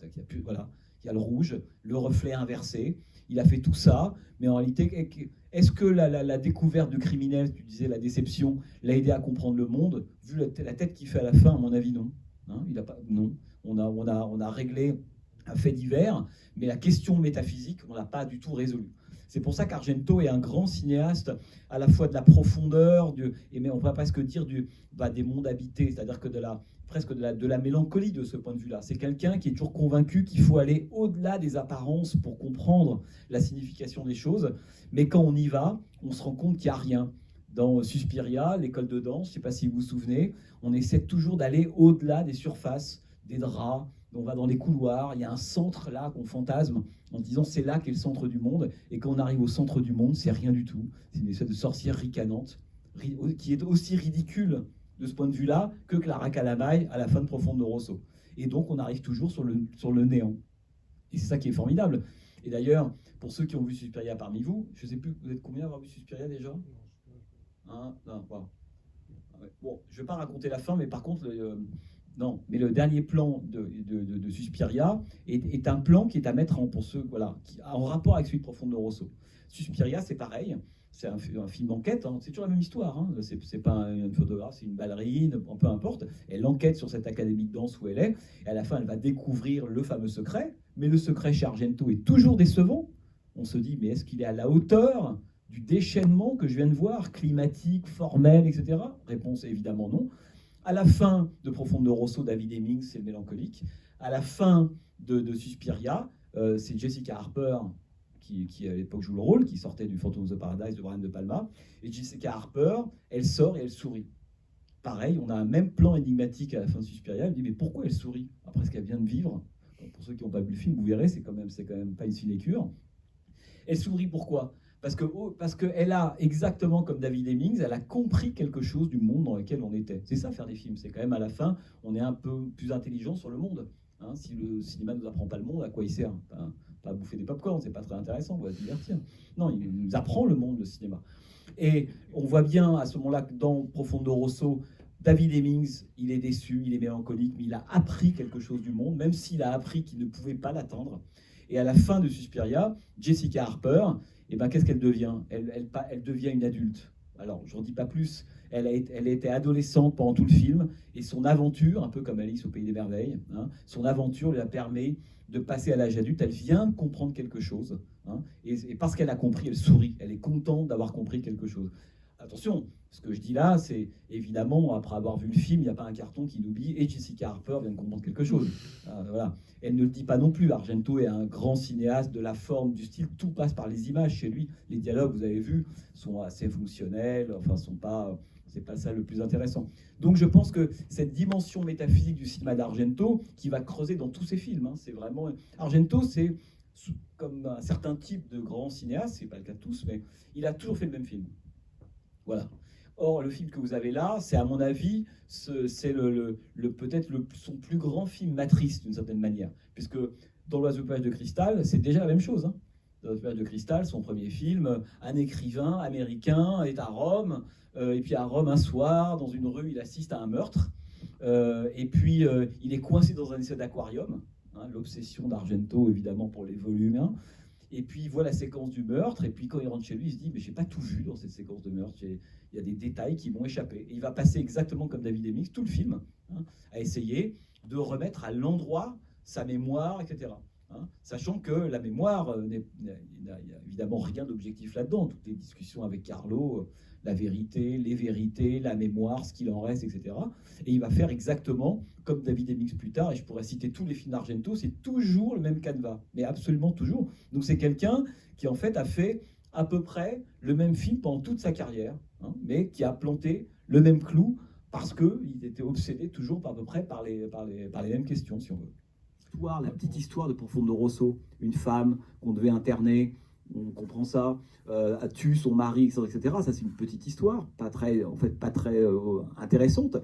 Voilà. Il y a le rouge, le reflet inversé. Il a fait tout ça, mais en réalité, est-ce que la découverte du criminel, tu disais la déception, l'a aidé à comprendre le monde? Vu la tête qu'il fait à la fin, à mon avis, non. Hein, non. On a réglé un fait divers, mais la question métaphysique, on l'a pas du tout résolue. C'est pour ça qu'Argento est un grand cinéaste, à la fois de la profondeur, mais on pourrait presque dire des mondes habités, c'est-à-dire que presque de la mélancolie de ce point de vue-là. C'est quelqu'un qui est toujours convaincu qu'il faut aller au-delà des apparences pour comprendre la signification des choses. Mais quand on y va, on se rend compte qu'il n'y a rien. Dans Suspiria, l'école de danse, je ne sais pas si vous vous souvenez, on essaie toujours d'aller au-delà des surfaces, des draps, on va dans les couloirs, il y a un centre là qu'on fantasme en disant c'est là qu'est le centre du monde. Et quand on arrive au centre du monde, c'est rien du tout. C'est une espèce de sorcière ricanante qui est aussi ridicule de ce point de vue-là que Clara Calamai à la fin de Profondo Rosso. Et donc on arrive toujours sur le néant. Et c'est ça qui est formidable. Et d'ailleurs, pour ceux qui ont vu Suspiria parmi vous, je ne sais plus, vous êtes combien à avoir vu Suspiria déjà? Non, voilà. Bon, je ne vais pas raconter la fin, mais par contre, le dernier plan de Suspiria est un plan qui est à mettre pour ceux, voilà, en rapport avec celui de Profondo Rosso. Suspiria, c'est pareil. C'est un film d'enquête, hein. C'est toujours la même histoire. Hein. C'est pas une photographe, c'est une ballerine, peu importe. Elle enquête sur cette académie de danse où elle est, et à la fin, elle va découvrir le fameux secret. Mais le secret chez Argento est toujours décevant. On se dit, mais est-ce qu'il est à la hauteur du déchaînement que je viens de voir, climatique, formel, etc. Réponse évidemment non. À la fin de Profondo Rosso, David Hemmings, c'est le mélancolique. À la fin de Suspiria, c'est Jessica Harper qui à l'époque joue le rôle, qui sortait du Phantom of the Paradise de Brian De Palma. Et Jessica Harper, elle sort et elle sourit. Pareil, on a un même plan énigmatique à la fin de Suspiria. Elle dit, mais pourquoi elle sourit après ce qu'elle vient de vivre? Pour ceux qui n'ont pas vu le film, vous verrez, c'est quand même pas une sinécure. Elle sourit pourquoi? Parce qu'elle a, exactement comme David Hemmings, elle a compris quelque chose du monde dans lequel on était. C'est ça, faire des films. C'est quand même, à la fin, on est un peu plus intelligent sur le monde. Hein, si le cinéma ne nous apprend pas le monde, à quoi il sert? Pas à bouffer des pop-corn, c'est pas très intéressant, on va se divertir. Non, il nous apprend le monde, le cinéma. Et on voit bien, à ce moment-là, que dans Profondo Rosso, David Hemmings, il est déçu, il est mélancolique, mais il a appris quelque chose du monde, même s'il a appris qu'il ne pouvait pas l'attendre. Et à la fin de Suspiria, Jessica Harper, eh ben, qu'est-ce qu'elle devient? Elle devient une adulte. Alors, je n'en dis pas plus. Elle était adolescente pendant tout le film, et son aventure, un peu comme Alice au Pays des Merveilles, hein, son aventure lui a permis de passer à l'âge adulte. Elle vient de comprendre quelque chose, hein, et parce qu'elle a compris, elle sourit. Elle est contente d'avoir compris quelque chose. Attention, ce que je dis là, c'est évidemment, après avoir vu le film, il n'y a pas un carton qui l'oublie, et Jessica Harper vient de comprendre quelque chose. Voilà. Elle ne le dit pas non plus. Argento est un grand cinéaste de la forme, du style, tout passe par les images chez lui. Les dialogues, vous avez vu, sont assez fonctionnels, enfin, c'est pas ça le plus intéressant. Donc je pense que cette dimension métaphysique du cinéma d'Argento, qui va creuser dans tous ses films, hein, c'est vraiment... Argento, c'est comme un certain type de grand cinéaste, c'est pas le cas de tous, mais il a toujours fait le même film. Voilà. Or, le film que vous avez là, c'est à mon avis, c'est peut-être son plus grand film matrice d'une certaine manière. Puisque dans L'Oiseau Page de Cristal, c'est déjà la même chose. Hein. Dans L'Oiseau Page de Cristal, son premier film, un écrivain américain est à Rome, et puis à Rome un soir, dans une rue, il assiste à un meurtre, et puis il est coincé dans un essai d'aquarium, hein, l'obsession d'Argento évidemment pour les volumes humains. Et puis il voit la séquence du meurtre, et puis quand il rentre chez lui, il se dit « mais j'ai pas tout vu dans cette séquence de meurtre, il y a des détails qui m'ont échappé ». Et il va passer exactement comme David Hemmings, tout le film, hein, à essayer de remettre à l'endroit sa mémoire, etc. Hein, sachant que la mémoire, il n'y a évidemment rien d'objectif là-dedans. Toutes les discussions avec Carlo, la vérité, les vérités, la mémoire, ce qu'il en reste, etc. Et il va faire exactement comme David Hemmings plus tard, et je pourrais citer tous les films d'Argento, c'est toujours le même canevas, mais absolument toujours. Donc c'est quelqu'un qui en fait a fait à peu près le même film pendant toute sa carrière, hein, mais qui a planté le même clou parce qu'il était obsédé toujours à peu près par les mêmes questions, si on veut. La petite histoire de Profondo Rosso, une femme qu'on devait interner, on comprend ça, a tué son mari, etc. Ça, c'est une petite histoire, pas très intéressante.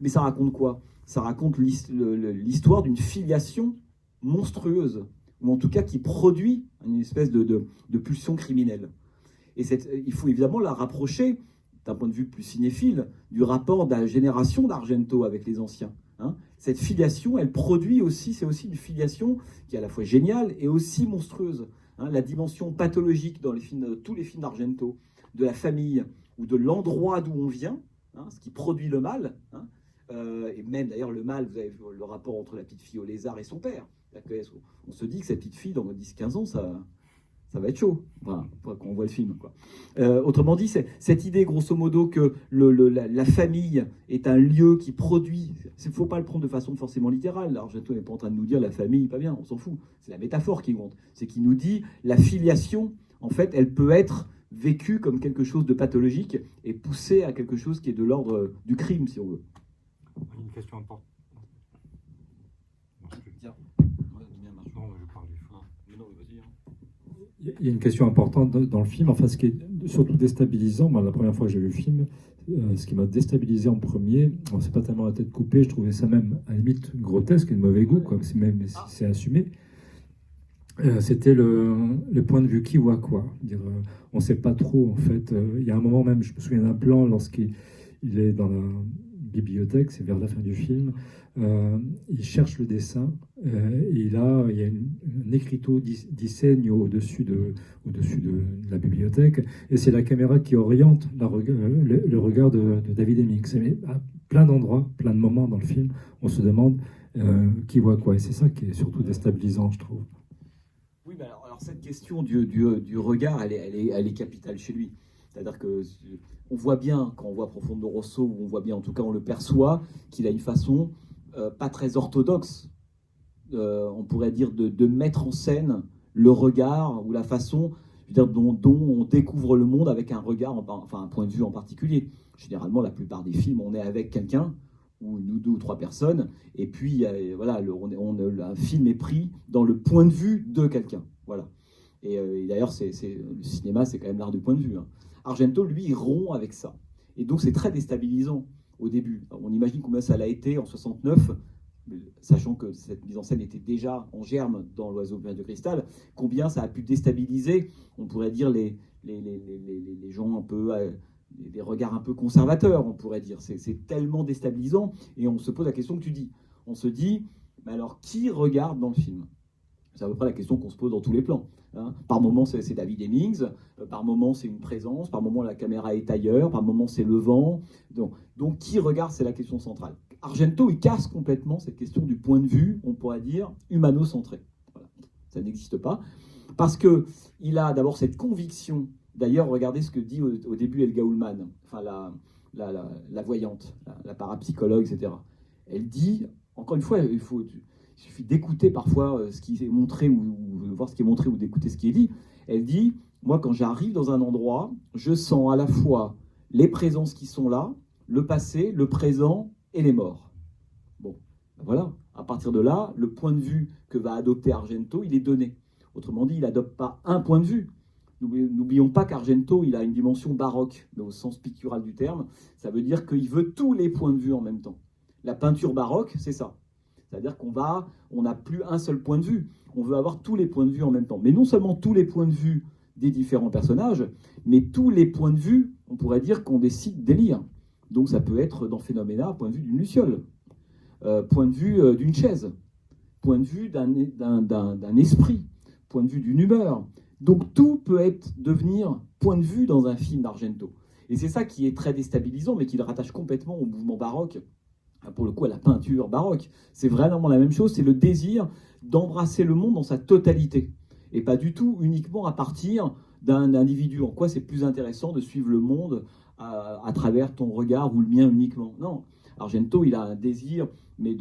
Mais ça raconte quoi? Ça raconte l'histoire d'une filiation monstrueuse, ou en tout cas qui produit une espèce de pulsion criminelle. Et il faut évidemment la rapprocher, d'un point de vue plus cinéphile, du rapport de la génération d'Argento avec les anciens. Hein. Cette filiation, elle produit aussi, c'est aussi une filiation qui est à la fois géniale et aussi monstrueuse. Hein. La dimension pathologique dans tous les films d'Argento, de la famille ou de l'endroit d'où on vient, hein, ce qui produit le mal, hein, et même d'ailleurs le mal, vous avez vu le rapport entre la petite fille au lézard et son père. On se dit que cette petite fille, dans 10-15 ans, ça va être chaud, voilà, quand on voit le film, quoi. Autrement dit, c'est cette idée, grosso modo, que la famille est un lieu qui produit... Il ne faut pas le prendre de façon forcément littérale. Argento n'est pas en train de nous dire la famille, pas bien, on s'en fout. C'est la métaphore qui compte. C'est qu'il nous dit la filiation, en fait, elle peut être vécue comme quelque chose de pathologique et poussée à quelque chose qui est de l'ordre du crime, si on veut. Une question importante. Il y a une question importante dans le film, enfin ce qui est surtout déstabilisant. Moi, la première fois que j'ai vu le film, ce qui m'a déstabilisé en premier, c'est pas tellement la tête coupée, je trouvais ça même à la limite grotesque et de mauvais goût, quoi. C'est assumé. C'était le point de vue qui voit quoi. On ne sait pas trop en fait. Il y a un moment même, je me souviens d'un plan lorsqu'il est dans la bibliothèque, c'est vers la fin du film, il cherche le dessin et là il y a un écriteau d'enseigne au-dessus de la bibliothèque et c'est la caméra qui oriente le regard de David Hemmings. Mais à plein d'endroits, plein de moments dans le film, on se demande qui voit quoi, et c'est ça qui est surtout déstabilisant, je trouve. Oui, mais alors cette question du regard, elle est capitale chez lui. C'est-à-dire que on voit bien, quand on voit Profondo Rosso, ou on voit bien, en tout cas on le perçoit, qu'il a une façon pas très orthodoxe, on pourrait dire, de mettre en scène le regard ou la façon, je veux dire, dont on découvre le monde avec un regard, enfin un point de vue en particulier. Généralement, la plupart des films, on est avec quelqu'un, ou nous 2 ou 3 personnes, et puis voilà, un film est pris dans le point de vue de quelqu'un. Voilà. Et d'ailleurs, le cinéma, c'est quand même l'art du point de vue. Hein. Argento, lui, il rompt avec ça. Et donc, c'est très déstabilisant au début. Alors, on imagine combien ça l'a été en 69, sachant que cette mise en scène était déjà en germe dans L'Oiseau de cristal, combien ça a pu déstabiliser, on pourrait dire, les gens un peu... des regards un peu conservateurs, on pourrait dire. C'est tellement déstabilisant. Et on se pose la question que tu dis. On se dit, mais alors, qui regarde dans le film ? C'est à peu près la question qu'on se pose dans tous les plans. Hein. Par moments, c'est David Hemmings. Par moments, c'est une présence. Par moments, la caméra est ailleurs. Par moments, c'est le vent. Donc, qui regarde, c'est la question centrale. Argento, il casse complètement cette question du point de vue, on pourrait dire, humano-centré. Voilà. Ça n'existe pas. Parce qu'il a d'abord cette conviction. D'ailleurs, regardez ce que dit au début Helga Ullmann, enfin la voyante, la parapsychologue, etc. Elle dit, encore une fois, il suffit d'écouter parfois ce qui est montré ou de voir ce qui est montré ou d'écouter ce qui est dit. Elle dit, moi, quand j'arrive dans un endroit, je sens à la fois les présences qui sont là, le passé, le présent et les morts. Bon, ben voilà. À partir de là, le point de vue que va adopter Argento, il est donné. Autrement dit, il n'adopte pas un point de vue. N'oublions pas qu'Argento, il a une dimension baroque, mais au sens pictural du terme. Ça veut dire qu'il veut tous les points de vue en même temps. La peinture baroque, c'est ça. C'est-à-dire on n'a plus un seul point de vue. On veut avoir tous les points de vue en même temps. Mais non seulement tous les points de vue des différents personnages, mais tous les points de vue, on pourrait dire, qu'on décide d'élire. Donc ça peut être dans Phénoména, point de vue d'une luciole, point de vue d'une chaise, point de vue d'un esprit, point de vue d'une humeur. Donc tout peut devenir point de vue dans un film d'Argento. Et c'est ça qui est très déstabilisant, mais qui le rattache complètement au mouvement baroque, pour le coup à la peinture baroque. C'est vraiment la même chose, c'est le désir d'embrasser le monde dans sa totalité, et pas du tout uniquement à partir d'un individu. En quoi c'est plus intéressant de suivre le monde à travers ton regard ou le mien uniquement? Non, Argento, il a un désir, mais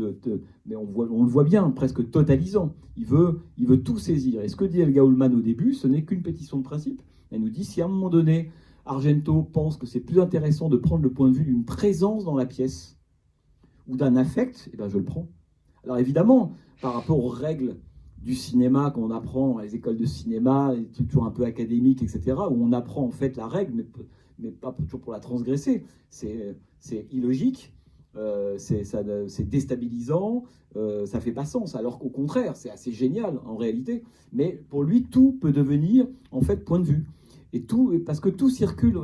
on le voit bien, presque totalisant. Il veut tout saisir. Et ce que dit Helga Ullmann au début, ce n'est qu'une pétition de principe. Elle nous dit, si à un moment donné, Argento pense que c'est plus intéressant de prendre le point de vue d'une présence dans la pièce, ou d'un affect, eh ben je le prends. Alors évidemment, par rapport aux règles du cinéma qu'on apprend dans les écoles de cinéma, toujours un peu académiques, etc., où on apprend en fait la règle, mais pas toujours pour la transgresser, c'est illogique. C'est déstabilisant, ça fait pas sens, alors qu'au contraire, c'est assez génial en réalité. Mais pour lui, tout peut devenir en fait point de vue. Et tout, parce que tout circule.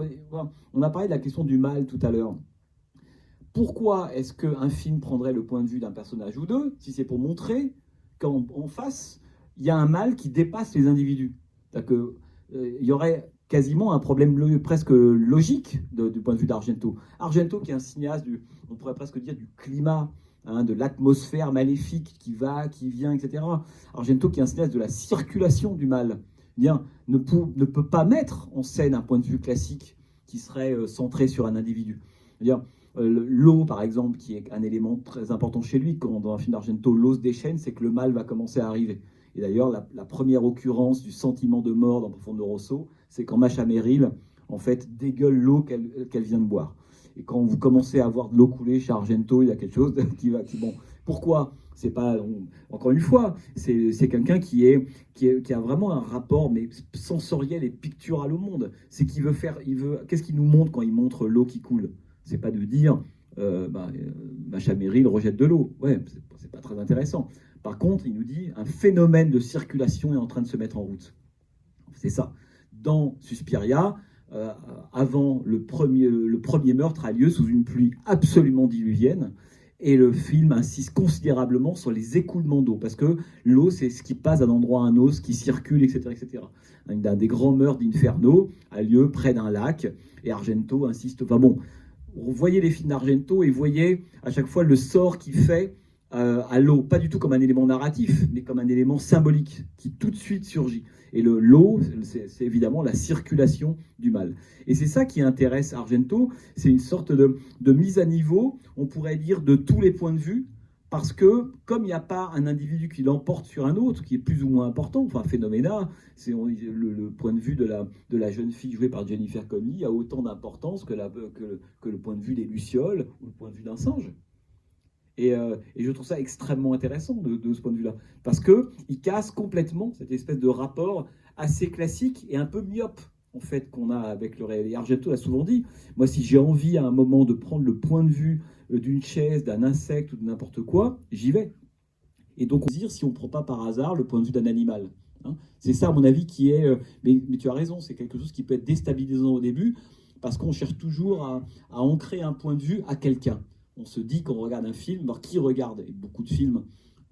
On a parlé de la question du mal tout à l'heure. Pourquoi est-ce qu'un film prendrait le point de vue d'un personnage ou deux, si c'est pour montrer qu'en face, il y a un mal qui dépasse les individus? C'est-à-dire qu'il y aurait quasiment un problème presque logique du point de vue d'Argento. Argento qui est un cinéaste, on pourrait presque dire du climat, hein, de l'atmosphère maléfique qui va, qui vient, etc. Argento qui est un cinéaste de la circulation du mal, bien, ne peut pas mettre en scène un point de vue classique qui serait centré sur un individu. L'eau, par exemple, qui est un élément très important chez lui, quand dans un film d'Argento, l'eau se déchaîne, c'est que le mal va commencer à arriver. Et d'ailleurs, la première occurrence du sentiment de mort dans Profondo Rosso, c'est quand Masha Merrill, en fait, dégueule l'eau qu'elle vient de boire. Et quand vous commencez à voir de l'eau couler chez Argento, il y a quelque chose qui bon. Pourquoi? C'est pas, encore une fois, c'est quelqu'un qui a vraiment un rapport mais sensoriel et pictural au monde. C'est qu'il qu'est-ce qu'il nous montre quand il montre l'eau qui coule? C'est pas de dire Masha Merrill rejette de l'eau. Ouais, c'est pas très intéressant. Par contre, il nous dit un phénomène de circulation est en train de se mettre en route. C'est ça. Dans Suspiria, avant le premier meurtre a lieu sous une pluie absolument diluvienne, et le film insiste considérablement sur les écoulements d'eau, parce que l'eau, c'est ce qui passe d'un endroit à un autre, ce qui circule, etc., etc. Un des grands meurtres d'Inferno a lieu près d'un lac, et Argento insiste. Enfin bon, vous voyez les films d'Argento et voyez à chaque fois le sort qu'il fait à l'eau, pas du tout comme un élément narratif, mais comme un élément symbolique qui tout de suite surgit. Et l'eau, c'est évidemment la circulation du mal. Et c'est ça qui intéresse Argento, c'est une sorte de mise à niveau, on pourrait dire, de tous les points de vue, parce que comme il n'y a pas un individu qui l'emporte sur un autre, qui est plus ou moins important, enfin Phénoména, c'est le point de vue de la jeune fille jouée par Jennifer Connelly a autant d'importance que le point de vue des lucioles ou le point de vue d'un singe. Et je trouve ça extrêmement intéressant de ce point de vue-là, parce qu'il casse complètement cette espèce de rapport assez classique et un peu myope, en fait, qu'on a avec le réel. Et Argento l'a souvent dit, moi, si j'ai envie à un moment de prendre le point de vue d'une chaise, d'un insecte ou de n'importe quoi, j'y vais. Et donc, on peut dire si on ne prend pas par hasard le point de vue d'un animal. Hein. C'est ça, à mon avis, qui est... mais tu as raison, c'est quelque chose qui peut être déstabilisant au début, parce qu'on cherche toujours à ancrer un point de vue à quelqu'un. On se dit, quand on regarde un film, alors qui regarde? Et beaucoup de films,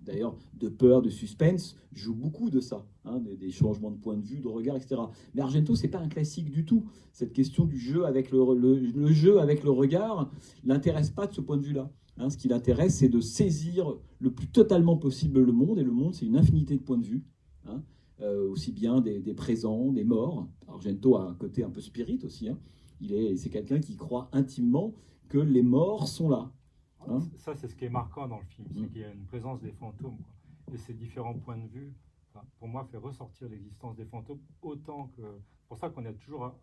d'ailleurs, de peur, de suspense, jouent beaucoup de ça, hein, des changements de point de vue, de regard, etc. Mais Argento, c'est pas un classique du tout. Cette question du jeu avec le jeu avec le regard l'intéresse pas de ce point de vue-là. Hein, ce qui l'intéresse, c'est de saisir le plus totalement possible le monde, et le monde, c'est une infinité de points de vue. Hein, aussi bien des présents, des morts. Argento a un côté un peu spirit aussi. Hein. C'est quelqu'un qui croit intimement que les morts sont là. Hein. Ça, c'est ce qui est marquant dans le film, c'est qu'il y a une présence des fantômes, quoi. Et ces différents points de vue, enfin, pour moi, fait ressortir l'existence des fantômes autant que... C'est pour ça qu'on a toujours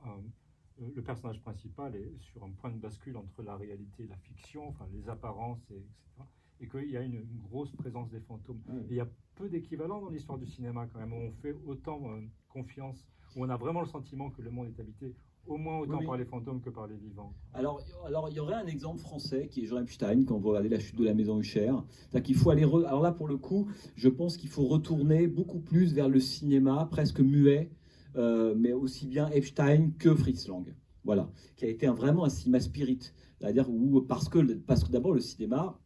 le personnage principal est sur un point de bascule entre la réalité et la fiction, enfin, les apparences, etc. Et qu'il y a une grosse présence des fantômes. Et il y a peu d'équivalents dans l'histoire du cinéma, quand même, où on fait autant confiance, où on a vraiment le sentiment que le monde est habité au moins autant par les fantômes que par les vivants. Alors, il y aurait un exemple français qui est Jean Epstein, quand vous regardez La chute de la maison Usher. C'est-à-dire qu'il faut aller... Alors là, pour le coup, je pense qu'il faut retourner beaucoup plus vers le cinéma, presque muet, mais aussi bien Epstein que Fritz Lang. Voilà, qui a été vraiment un cinéma spirit. C'est-à-dire parce que d'abord, le cinéma,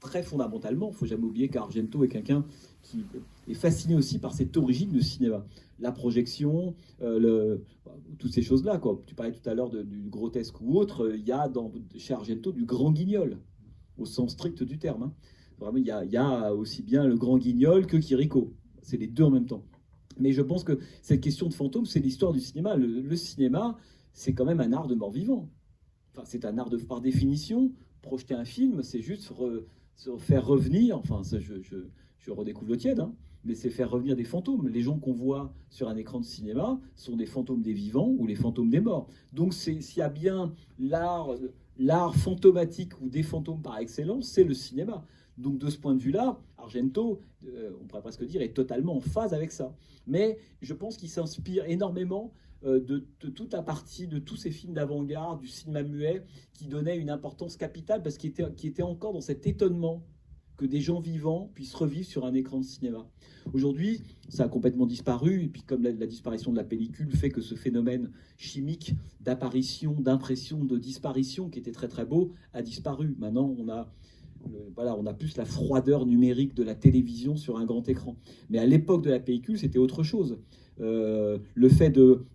très fondamentalement, il ne faut jamais oublier qu'Argento est quelqu'un qui est fasciné aussi par cette origine du cinéma. La projection, toutes ces choses-là, quoi. Tu parlais tout à l'heure du grotesque ou autre, il y a chez Argento du grand guignol, au sens strict du terme. Hein. Vraiment, il y a aussi bien le grand guignol que Chirico. C'est les deux en même temps. Mais je pense que cette question de fantôme, c'est l'histoire du cinéma. Le cinéma, c'est quand même un art de mort-vivant. Enfin, c'est un art par définition. Projeter un film, c'est juste faire revenir, enfin, ça, je redécouvre le tiède, hein, mais c'est faire revenir des fantômes. Les gens qu'on voit sur un écran de cinéma sont des fantômes des vivants ou les fantômes des morts. Donc s'il y a bien l'art fantomatique ou des fantômes par excellence, c'est le cinéma. Donc de ce point de vue-là, Argento, on pourrait presque dire, est totalement en phase avec ça. Mais je pense qu'il s'inspire énormément de toute la partie de tous ces films d'avant-garde, du cinéma muet, qui donnaient une importance capitale parce qu'il était encore dans cet étonnement que des gens vivants puissent revivre sur un écran de cinéma. Aujourd'hui, ça a complètement disparu, et puis comme la disparition de la pellicule fait que ce phénomène chimique d'apparition, d'impression, de disparition, qui était très très beau, a disparu. Maintenant, on a plus la froideur numérique de la télévision sur un grand écran. Mais à l'époque de la pellicule, c'était autre chose. Le fait de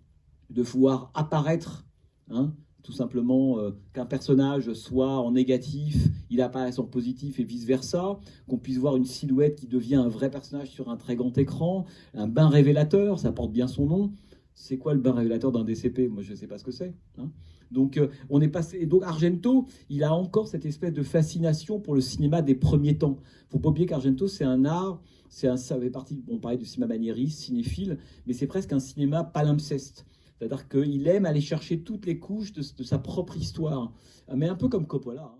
voir apparaître, hein, tout simplement qu'un personnage soit en négatif, il apparaisse en positif et vice-versa, qu'on puisse voir une silhouette qui devient un vrai personnage sur un très grand écran, un bain révélateur, ça porte bien son nom. C'est quoi le bain révélateur d'un DCP? Moi, je ne sais pas ce que c'est. Hein. Donc, on est passé. Et donc, Argento, il a encore cette espèce de fascination pour le cinéma des premiers temps. Il ne faut pas oublier qu'Argento, c'est un art, ça fait partie, on parlait du cinéma maniériste, cinéphile, mais c'est presque un cinéma palimpseste. C'est-à-dire qu'il aime aller chercher toutes les couches de sa propre histoire. Mais un peu comme Coppola. Hein.